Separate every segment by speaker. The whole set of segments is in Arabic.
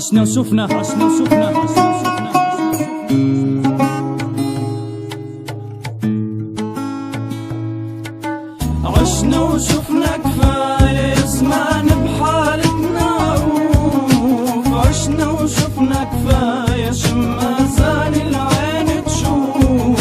Speaker 1: عشنا وشفنا عشنا وشفنا كفاية زمان بحالتنا روف. عشنا وشفنا كفاية شما زان العين تشوف.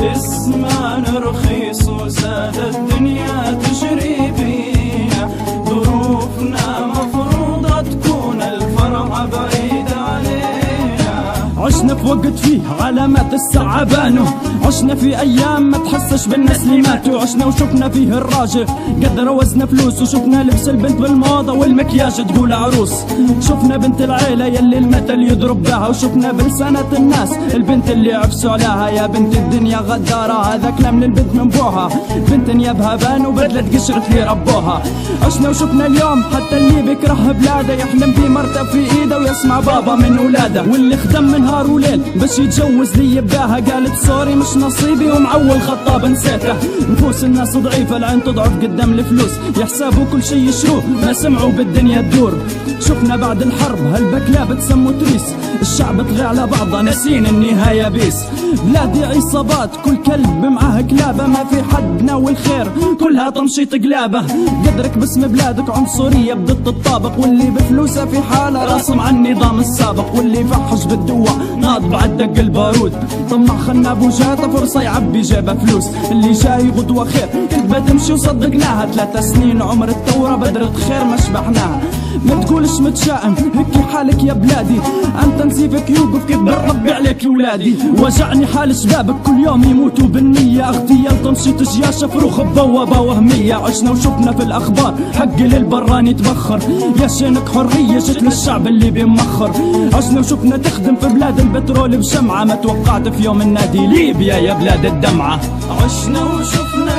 Speaker 1: اسمان رخيص وزاد الدنيا تجري بينا. ظروفنا مفروضة تكون الفرحة بعيدة علينا. عشنا في وقت فيه علامات الساعة بانوا. عشنا في ايام ما تحسش بالناس اللي ماتوا. عشنا وشفنا فيه الراجل قد روزنا فلوس. وشفنا لبس البنت بالموضة والمكياج تقول عروس. شفنا بنت العيلة يلي المثل يضرب بها. وشفنا بلسانة الناس البنت اللي عفسوا عليها. يا بنت الدنيا غدارة هذا كلام للبنت من بوها. بنت نيابها بان وبدلت قشرة اللي ربوها. عشنا وشفنا اليوم حتى اللي بيكره بلاده يحلم في مرته في ايده ويسمع بابا من ولاده. واللي خدم نهار وليل باش يتجوز لي يباها قالت سوري مش نصيبي ومعول خطاب نسيته. نفوس الناس ضعيفة العين تضعف قدام الفلوس. يحسبوا كل شي يشروه ما سمعوا بالدنيا تدور. شفنا بعد الحرب هالبكلاب تسموا تريس. الشعب طغى على بعضه ناسين النهاية بيس. بلادي عصابات كل كلب معاه كلابه. ما في حد ناوي الخير كلها تمشيط قلابه. قدرك باسم بلادك عنصرية بدت تطابق. واللي بفلوسه في حالة راسم عن النظام السابق. واللي فحش بالدواء ناض بعد دق البارود. طمع خناب وجاته فرصة يعبي جيبه فلوس. اللي جاي غدوة خير كذبة تمشي وصدقناها. 3 سنين عمر الثورة بدرة خير ما شبحناها. ما تقولش متشائم هيك حالك يا بلادي. انت نسيفك يوقف كيف بالربي عليك ولادي. وجعني حال شبابك كل يوم يموتوا بالنية. اغتيال تمشيط جياشة فروخ بوابة وهمية. عشنا وشفنا في الاخبار حق للبراني تبخر. يا شينك حرية جت للشعب اللي بيمخر. عشنا وشفنا تخدم في بلاد البترول بشمعة. ما توقعت في يوم النادي ليبيا يا بلاد الدمعة. عشنا وشفنا